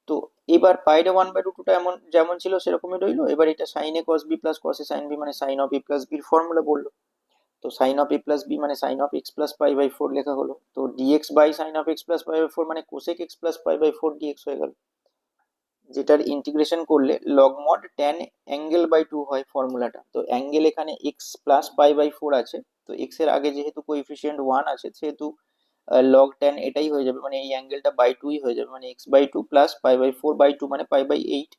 তো এবার বাইরে ওয়ান বাই রুট টুটা এমন যেমন ছিল সেরকমই রইলো। এবার এটা sine a cos b plus cos a sine b মানে সাইন অফ এ প্লাস বির ফর্মুলা বললো। তো sine of a plus b মানে sine of x plus pi by four লেখা হলো, তো dx by sine of x plus pi by four মানে cosec x plus pi by four dx হয়ে গেল, যেটার ইন্টিগ্রেশন করলে log mod tan angle by two হয় ফর্মুলাটা। তো অ্যাঙ্গেল এখানে x plus pi by four আছে, তো এক্স এর আগে যেহেতু কোএফিসিয়েন্ট ওয়ান আছে সেহেতু লগ ট্যান এটাই হয়ে যাবে, মানে এই অ্যাঙ্গেলটা বাই টুই হয়ে যাবে, মানে x by two plus pi by four by two মানে pi by eight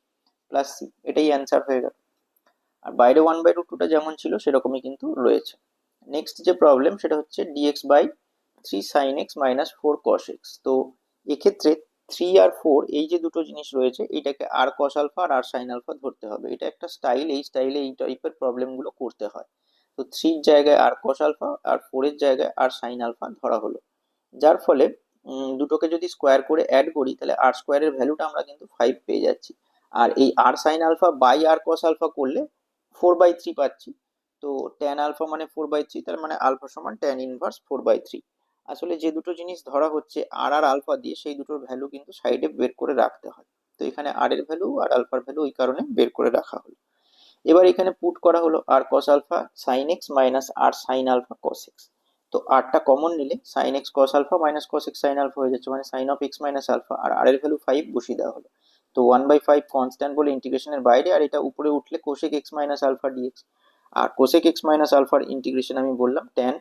plus c, এটাই অ্যান্সার হয়ে গেল। আর বাইরে ওয়ান বাই রুট টুটা যেমন ছিল সেরকমই কিন্তু রয়েছে। নেক্সট যে প্রবলেম সেটা হচ্ছে dx by three sine x minus four cos x. তো এক্ষেত্রে থ্রি আর ফোর এই যে দুটো জিনিস রয়েছে এটাকে আর কস আলফা আর আর সাইন আলফা ধরতে হবে, এটা একটা স্টাইল, এই স্টাইলে এই টাইপের প্রবলেম গুলো করতে হয়। তো থ্রির জায়গায় আর কস আলফা আর ফোরের জায়গায় আর সাইন আলফা ধরা হলো, যার ফলে দুটোকে যদি স্কোয়ার করে অ্যাড করি তাহলে আর স্কোয়ারের ভ্যালুটা আমরা কিন্তু ফাইভ পেয়ে যাচ্ছি। আর এই r sine alpha by r cos alpha করলে ফোর বাই থ্রি পাচ্ছি। তো ট্যান আলফা মানে ফোর বাই থ্রি, তার মানে আলফা সমান tan inverse four by three. আসলে যে দুটো জিনিস ধরা হচ্ছে আর আর আলফা দিয়ে, সেই দুটোর ভ্যালু কিন্তু সাইডে বের করে রাখতে হয়। তো এখানে আর এর ভ্যালু আর আলফার ভ্যালু ওই কারণে বের করে রাখা হলো। এবার এখানে পুট করা হলো r cos alpha sine x minus r sine alpha cos x. তো আরটা কমন নিলে sine x cos alpha minus cos x sine alpha হয়ে যাচ্ছে, মানে sine of x minus alpha, আর আর এর ভ্যালু ফাইভ বসিয়ে দেওয়া হলো। তো ওয়ান বাই ফাইভ কনস্ট্যান্ট বলে ইন্টিগ্রেশনের বাইরে, আর এটা উপরে উঠলে cosec x minus alpha dx. আর কোসেক এক্স মাইনাস আলফার ইন্টিগ্রেশন আমি বললাম ট্যান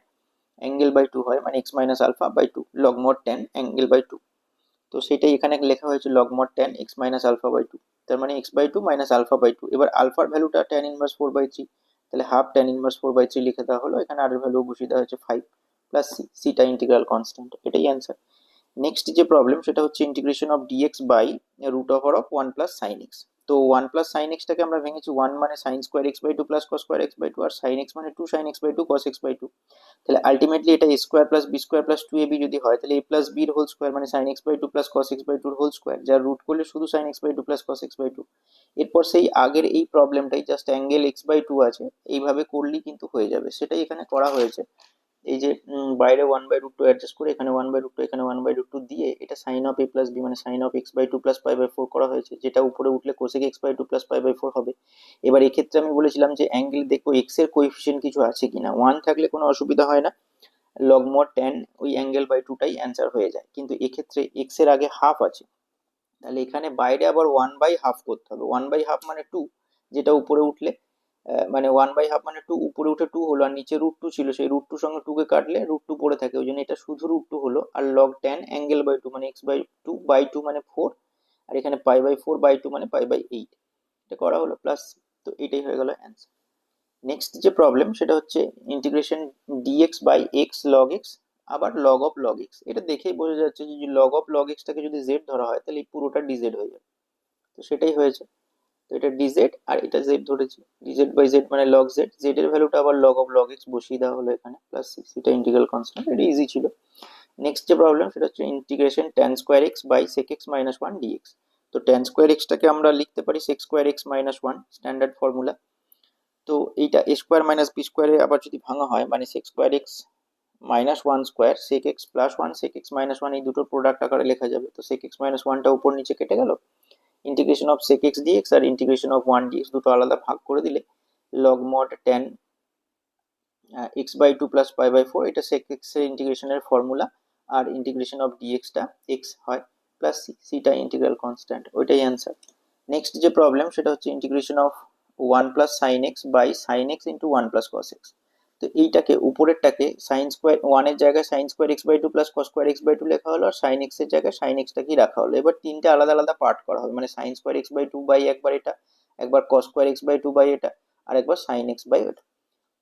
অ্যাঙ্গেল বাই টু হয়, মানে x minus alpha by two log mod tan angle by two. তো সেটাই এখানে লেখা হয়েছে log mod tan x minus alpha by two, তার মানে x by two minus alpha by two. এবার আলফার ভ্যালুটা tan inverse four by three, তাহলে half tan inverse four by three লিখে দেওয়া হলো, এখানে আর এর ভ্যালু বসিয়ে দেওয়া হয়েছে ফাইভ প্লাস সি, সিটা ইন্টিগ্রাল কনস্ট্যান্ট, এটাই অ্যান্সার। নেক্সট যে প্রবলেম সেটা হচ্ছে integration of dx by root over of one plus sine x. তো ওয়ান প্লাস সাইন এক্সটাকে আমরা ভেঙেছি, ওয়ান মানে sine square x by two plus cos square x by two, আর সাইন এক্স মানে two sine x by two cos x by two. তাহলে ultimately এটা a square plus b square plus two a b যদি হয় তাহলে a plus বির whole square মানে sine x by two plus cos x by টুর whole square, যার root করলে শুধু sine x by two plus cos x by two. এরপর সেই আগের এই প্রবলেমটাই just angle x by two আছে এইভাবে করলেই কিন্তু হয়ে যাবে, সেটাই এখানে করা হয়েছে। এই যে বাইরে 1/√2 অ্যাডজাস্ট করে এখানে 1/√2 এখানে 1/√2 দিয়ে এটা sine of a plus b মানে সাইন অফ x/2 প্লাস পাই/4 করা হয়েছে, যেটা উপরে উঠলে কোসেক x/2 প্লাস পাই/4 হবে। এবার এক্ষেত্রে আমি বলেছিলাম যে অ্যাঙ্গেল দেখো এক্স এর কোএফিসিয়েন্ট কিছু আছে কিনা, 1 থাকলে কোনো অসুবিধা হয় না, লগ মড ট্যান ওই অ্যাঙ্গেল বাই 2টাই অ্যান্সার হয়ে যায়। কিন্তু এক্ষেত্রে এক্স এর আগে হাফ আছে, তাহলে এখানে বাইরে আবার 1/2 করতে হবে। 1/2 মানে 2, যেটা উপরে উঠলে মানে 1/2 মানে 2, উপরে উঠে 2 হলো, আর নিচে √2 ছিল, সেই √2 সঙ্গে 2 কে কাটলে √2 পড়ে থাকে, ওই জন্য এটা শুধু √2 হলো। আর লগ ট্যান অ্যাঙ্গেল বাই 2 মানে x/2/2 মানে 4, আর এখানে পাই/4/2 মানে পাই/8, এটা করা হলো প্লাস। তো এটাই হয়ে গেল অ্যান্সার। নেক্সট যে প্রবলেম সেটা হচ্ছে integration dx by x log x আবার লগ অফ লগ এক্স। এটা দেখেই বোঝা যাচ্ছে যে লগ অফ লগ এক্সটাকে যদি জেড ধরা হয় তাহলে এই পুরোটা ডিজেড হয়ে যাবে, তো সেটাই হয়েছে। তো এটা ডিজেড আর এটা জেড ধরেছি, ডিজেড বাই জেড মানে লগ জেড, জেড এর ভ্যালুটা আবার লগ অফ লগ এক্স বসিয়ে দেওয়া হলো এখানে প্লাস 6, এটা ইন্টিগ্রাল কনস্ট্যান্ট, এটা ইজি ছিল। নেক্সট যে প্রবলেম সেটা হচ্ছে integration tan square x by sec x minus one dx. তো ট্যান স্কোয়ার এক্সটাকে আমরা লিখতে পারি sec square x minus one, standard formula. তো এইটা এ স্কোয়ার মাইনাস বি স্কোয়ারে আবার যদি ভাঙা হয় মানে sec square x minus one square sec x plus one sec x minus one, এই দুটোর প্রোডাক্ট আকারে লেখা যাবে। তো সেক এক্স মাইনাস ওয়ানটা উপর নিচে কেটে গেল, integration of sec x dx আর ইন্টিগ্রেশন অফ ওয়ান ডিএক্স দুটো আলাদা ভাগ করে দিলে log mod tan x/2 plus পাই/4, এটা সেক এক্স এর ইন্টিগ্রেশনের ফর্মুলা। আর ইন্টিগ্রেশন অফ ডিএক্সটা এক্স হয় প্লাস সি, সিটা ইন্টিগ্রাল কনস্ট্যান্ট, ওইটাই অ্যান্সার। নেক্সট যে প্রবলেম সেটা হচ্ছে integration of 1 plus sine x by sine x into 1 plus cos x. তো এইটাকে উপরেরটাকে সাইন স্কোয়ার 1 এর জায়গায় sign square x/2 plus cos square x/2 লেখা হলো, আর সাইন এক্স এর জায়গায় সাইন এক্সটাকেই রাখা হলো। এবার তিনটে আলাদা আলাদা পার্ট করা হবে, মানে সাইন স্কোয়ার x/2 বাই একবার এটা, একবার কস স্কোয়ার x/2 বাই এটা, আর একবার সাইন এক্স বাই এটা।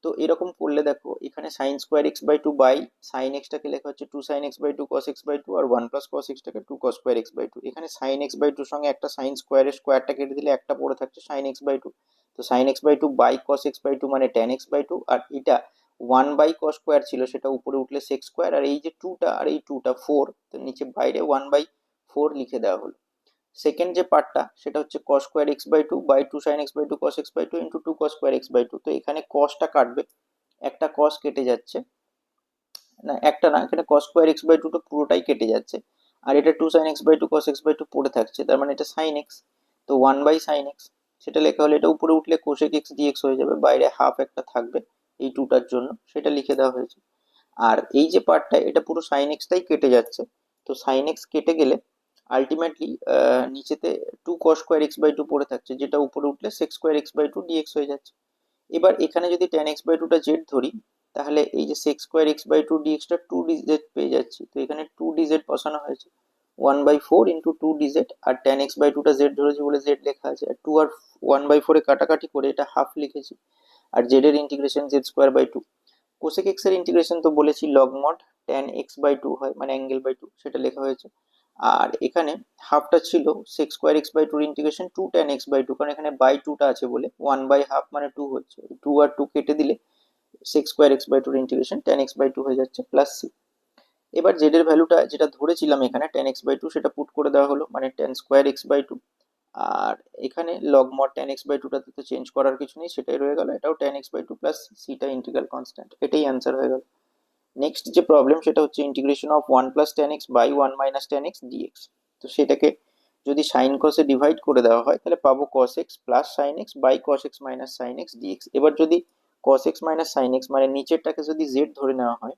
তো এরকম করলে দেখো এখানে sine square x/2 by sine এক্সটাকে লেখা হচ্ছে 2 সাইন x/2 cos x/2, আর 1 প্লাস cos এক্সটাকে 2 cos স্কোয়ার x/2। এখানে সাইন x/2 সঙ্গে একটা সাইন স্কোয়ারের স্কোয়ারটা কেটে দিলে একটা পড়ে থাকছে সাইন x/2। তো sign x/2 by cos x/2 মানে tan x/2, আর এটা 1 বাই cos স্কোয়ার ছিল, সেটা উপরে উঠলে sec স্কোয়ার, আর এই যে 2টা আর এই 2টা 4, তো নিচে বাইরে 1/4 লিখে দেওয়া হলো। সেকেন্ড যে পার্টটা সেটা হচ্ছে cos square x/2 by 2 sin x/2 cos x/2 into 2 cos square x/2। তো এখানে cosটা কাটবে, একটা cos কেটে যাচ্ছে, না একটা না, এখানে cos স্কোয়ার x/2 তো পুরোটাই কেটে যাচ্ছে, আর এটা 2 sin x/2 cos x/2 পড়ে থাকছে, তার মানে এটা sin x। তো 1 বাই sin x সেটা লেখা হলো, এটা উপরে উঠলে cosec x dx হয়ে যাবে, বাইরে হাফ একটা থাকবে এই 2টার জন্য, সেটা লিখে দেওয়া হয়েছে। আর এই যে পার্টটা এটা পুরো সাইন এক্সটাই কেটে যাচ্ছে, তো সাইন এক্স কেটে গেলে আলটিমেটলি নিচেতে 2 cos স্কোয়ার x/2 পড়ে থাকছে, যেটা উপরে উঠলে sec স্কোয়ার x/2 dx হয়ে যাচ্ছে। এবার এখানে যদি tan x/2টা জেড ধরি, তাহলে এই যে sec স্কোয়ার x/2 dx টা 2dz পেয়ে যাচ্ছি, তো এখানে 2dz বসানো হয়েছে 1/4 ইন্টু 2dz, আর tan x/2টা জেড ধরেছি বলে জেড লেখা আছে, আর 2 আর 1/4 এ কাটাকাটি করে এটা হাফ লিখেছি, আর জেড এর ইন্টিগ্রেশন z²/2। কোসেক এক্স এর ইন্টিগ্রেশন তো বলেছি লগ মড ট্যান x/2 হয় মানে অ্যাঙ্গেল বাই 2, সেটা লেখা হয়েছে। আর এখানে হাফটা ছিল sec square x/2 integration 2 tan x/2, কারণ এখানে বাই 2টা আছে বলে 1/2 মানে 2 হচ্ছে, 2 আর 2 কেটে দিলে sec square x/2 integration tan x/2 হয়ে যাচ্ছে প্লাস সি। এবার জেড এর ভ্যালুটা যেটা ধরেছিলাম এখানে tan x/2 সেটা পুট করে দেওয়া হলো, মানে tan স্কোয়ার x/2, আর এখানে লগ মড tan x/2 টাতে তো চেঞ্জ করার কিছু নেই, সেটাই রয়ে গেল, এটাও tan x/2 প্লাস সিটা ইন্টিগ্রাল কনস্ট্যান্ট, এটাই অ্যান্সার হয়ে গেল। নেক্সট যে প্রবলেম সেটা হচ্ছে integration of 1 plus tan x by 1 minus tan x dx। তো সেটাকে যদি সাইন কসে ডিভাইড করে দেওয়া হয় তাহলে পাবো cos x plus sin x by cos x minus sin x dx। এবার যদি cos x minus sin x মানে নিচেরটাকে যদি z ধরে নেওয়া হয়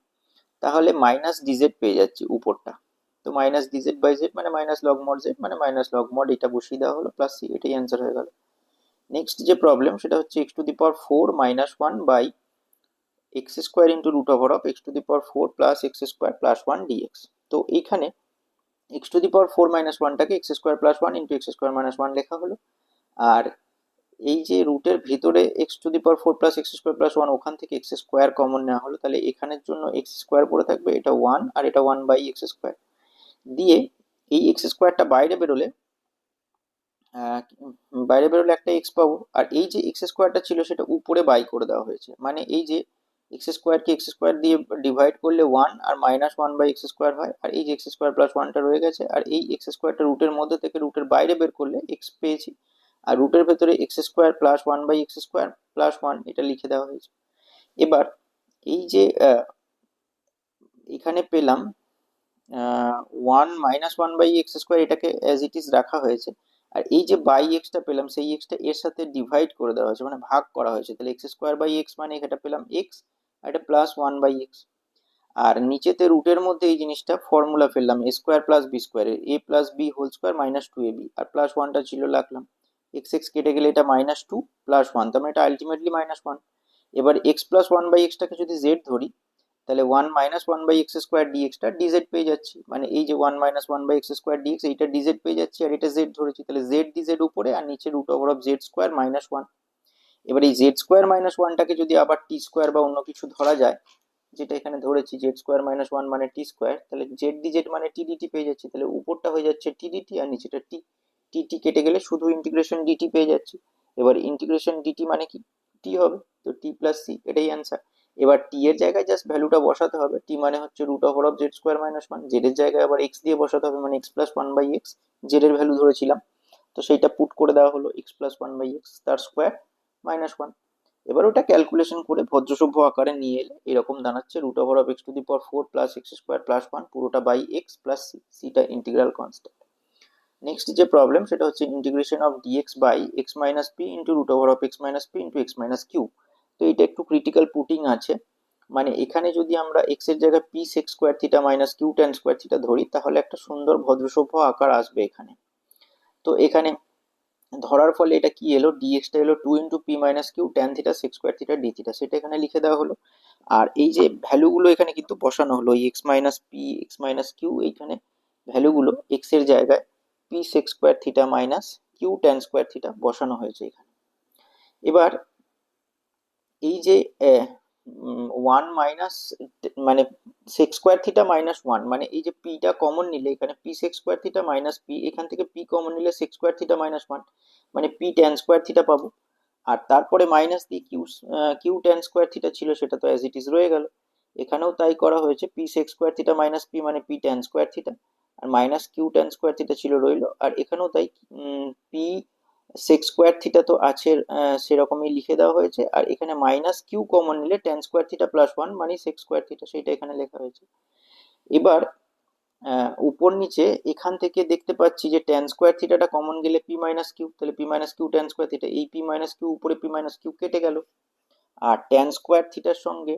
তাহলে মাইনাস ডিজেড পেয়ে যাচ্ছি উপরটা, তো মাইনাস ডিজেড বাই জেড মানে মাইনাস লগ মড জেড মানে মাইনাস লগ মড, এটা বসিয়ে দেওয়া হলো প্লাস সি, এটাই অ্যান্সার হয়ে গেল। নেক্সট যে প্রবলেম সেটা হচ্ছে x to the power 4 minus 1 by x square into root over of x to the power 4 plus x square plus 1 dx. তো এইখানে x to the power 4 minus 1টাকে x square plus 1 into x square minus 1 লেখা হলো, আর এই যে রুটের ভিতরে x to the power 4 plus x square plus 1 ওখান থেকে এক্স স্কোয়ার কমন নেওয়া হলো, তাহলে এখানের জন্য এক্স স্কোয়ার পড়ে থাকবে, এটা 1 আর এটা 1 বাই এক্স স্কোয়ার দিয়ে এই এক্স স্কোয়ারটা বাইরে বেরোলে বাইরে বেরোলে একটা এক্স পাবো, আর এই যে এক্স স্কোয়ারটা ছিল সেটা উপরে বাই করে দেওয়া হয়েছে, মানে এই যে এক্স স্কোয়ারকে এক্স স্কোয়ার দিয়ে ডিভাইড করলে 1 আর মাইনাস 1 বাই এক্স স্কোয়ার হয়, আর এই যে এক্স স্কোয়ার প্লাস 1টা রয়ে গেছে, আর এই এক্স স্কোয়ারটা রুটের মধ্যে থেকে রুটের বাইরে বের করলে এক্স পেয়েছি, আর রুটের ভেতরে x square plus 1 by x square plus 1 এটা লিখে দেওয়া হয়েছে। এবার এই যে এখানে পেলাম 1 - 1/x², এটাকে অ্যাজ ইট ইজ রাখা হয়েছে। আর এই যে বাই এক্সটা পেলাম, সেই এক্সটা এর সাথে ডিভাইড করে দেওয়া হয়েছে, মানে ভাগ করা হয়েছে। তাহলে x²/x মানে এটা পেলাম এক্স, আর এটা +1/x। আর নিচেতে রুটের মধ্যে এই জিনিসটা ফর্মুলা ফেললাম, a² + b², a+b² -2ab, আর +1টা ছিল রাখলাম। এক্স এক্স কেটে গেলে এটা -2 +1, তার মানে এটা আলটিমেটলি -1। এবার x+1/xটাকে যদি z ধরি, তাহলে 1 - 1/x² dx টা dz পেয়ে যাচ্ছি, মানে এই যে 1 - 1/x² dx, এইটা dz পেয়ে যাচ্ছি, আর এটা z ধরেছি, তাহলে z dz উপরে, আর নিচে √z² - 1। এবার এই z²-1টাকে যদি আবার t² বা অন্য কিছু ধরা যায়, যেটা এখানে ধরেছি z²-1 মানে t², তাহলে z dz মানে t dt পেয়ে যাচ্ছি। তাহলে উপরটা হয়ে যাচ্ছে t dt, আর নিচেটা t, t কেটে গেলে শুধু ইন্টিগ্রেশন dt পেয়ে যাচ্ছি। এবার ইন্টিগ্রেশন dt মানে কি, t হবে, তো t + c, এটাই অ্যান্সার। এবার t এর জায়গায় জাস্ট ভ্যালুটা বসাতে হবে, t মানে হচ্ছে √z²-1, z এর জায়গায় আবার x দিয়ে বসাতে হবে, মানে x + 1/x, z এর ভ্যালু ধরেছিলাম, তো সেইটা পুট করে দেওয়া হলো, x + 1/x তার স্কোয়ার -1। এবার ওটা ক্যালকুলেশন করে ভদ্রসভ্য আকারে নিয়ে এলে এরকম দাঁড়াচ্ছে √x⁴ + x² + 1 পুরোটা বাই x + c, সিটা ইন্টিগ্রাল কনস্ট্যান্ট। নেক্সট যে প্রবলেম সেটা হচ্ছে integration of dx by x - p into √x - p into x - q। তো এটা একটু ক্রিটিক্যাল পুটিং আছে, মানে এখানে যদি আমরা x এর জায়গায় p sec² θ - q tan² θ ধরি, তাহলে একটা সুন্দর ভদ্রসভ্য আকার আসবে এখানে। তো এখানে ধরার ফলে এটা কি এলো, dx টা এলো 2 × p - q tan θ sec² θ dθ, সেটা এখানে লিখে দেওয়া হলো। আর এই যে ভ্যালুগুলো এখানে কিন্তু বসানো হলো, x - p x - q, এইখানে ভ্যালুগুলো x এর জায়গায় p sec² θ - q tan² θ বসানো হয়েছে এখানে। এবার এই যে ওয়ান মাইনাস, মানে sec² θ -1, মানে এই যে পিটা কমন নিলে এখানে p sec² θ - p, এখান থেকে p কমন নিলে sec² θ -1, মানে p tan² θ পাবো। আর তারপরে মাইনাস দিয়ে কিউ tan² θ ছিল, সেটা তো অ্যাজ ইট ইজ রয়ে গেল। এখানেও তাই করা হয়েছে, p sec² θ - p মানে p tan² θ, আর মাইনাস কিউ tan² θ ছিল রইলো। আর এখানেও তাই, p sec² θ তো আছে, সেরকমই লিখে দেওয়া হয়েছে। আর এখানে মাইনাস কিউ কমন নিলে tan² θ +1 মানে sec² θ, সেটা এখানে লেখা হয়েছে। এবার উপর নিচে এখান থেকে দেখতে পাচ্ছি যে tan² θ টা কমন গেলে p - q, তাহলে p - q tan² θ, এই p - q উপরে p - q কেটে গেল। আর tan² θ এর সঙ্গে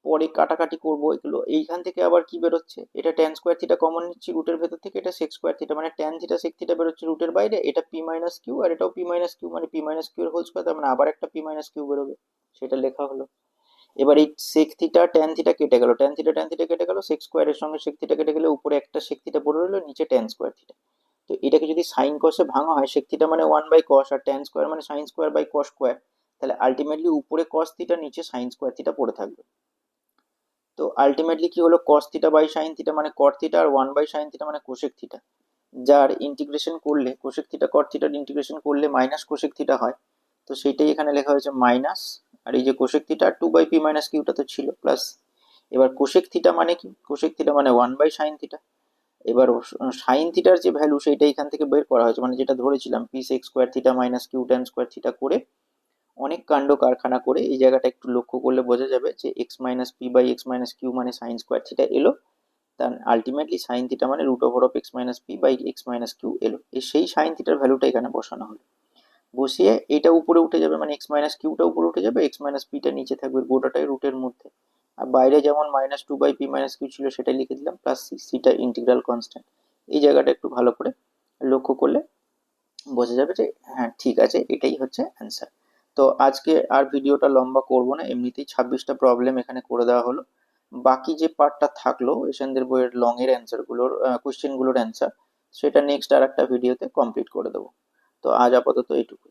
পরে কাটাকাটি করব এগুলো, এইখান থেকে আবার কি বেরোচ্ছে, এটা tan² θ কমন নিচ্ছি রুটের ভেতর থেকে, এটা sec² θ, মানে tan θ sec θ বেরোচ্ছে রুটের বাইরে, এটা p - q, আর এটাও p - q, মানে p - q এর হোল স্কয়ার, তার মানে আবার একটা p - q বেরোবে, সেটা লেখা হলো। এবার এই sec θ tan θ কেটে গেল, tan θ কেটে গেল, sec² এর সঙ্গে sec θ কেটে গেলে উপরে একটা sec θ পড়ে রইলো, নিচে tan² θ। তো এটাকে যদি সাইন কসে ভাঙা হয়, sec θ মানে 1/cos, আর tan² মানে sin²/cos², তাহলে আলটিমেটলি উপরে cos θ, নিচে sin² θ পড়ে থাকবে। তো আলটিমেটলি কি হলো, cos θ বাই sin θ মানে cot θ, আর 1/sin θ মানে cosec θ, যার ইন্টিগ্রেশন করলে cosec θ cot θ ইন্টিগ্রেশন করলে মাইনাস cosec θ হয়। তো সেইটাই এখানে লেখা হয়েছে মাইনাস, আর এই যে cosec θ 2/p - q টা তো ছিল প্লাস। এবার cosec θ মানে কি, cosec θ মানে 1/sin θ। এবার sin θ এর যে ভ্যালু সেটা এখান থেকে বের করা হয়েছে, মানে যেটা ধরেছিলাম p sec² θ - q tan² θ করে অনেক কাণ্ড কারখানা করে এই জায়গাটা একটু লক্ষ্য করলে বোঝা যাবে যে x - p/x - q মানে sin² θ এলো, তার আলটিমেটলি sin θ মানে √x - p/x - q এলো। সেই sin θ এর ভ্যালুটা এখানে বসানো হলো, বসিয়ে এটা উপরে উঠে যাবে, মানে x - q টা উপরে উঠে যাবে, x - p টা নিচে থাকবে, গোটাটাই রুটের মধ্যে। আর বাইরে যেমন -2/p - q ছিল সেটাই লিখে দিলাম, প্লাস c, সিটা ইন্টিগ্রাল কনস্ট্যান্ট। এই জায়গাটা একটু ভালো করে লক্ষ্য করলে বোঝা যাবে যে হ্যাঁ ঠিক আছে, এটাই হচ্ছে অ্যান্সার। তো আজকে আর ভিডিওটা লম্বা করব না, এমনিতেই 26টা প্রবলেম এখানে করে দেওয়া হলো। বাকি যে পার্টটা থাকলো এশানদের বইয়ের লং এর অ্যান্সার গুলোর, কোশ্চেন গুলোর অ্যান্সার, সেটা নেক্সট আর একটা ভিডিওতে কমপ্লিট করে দেবো। তো আজ আপাতত এইটুকু।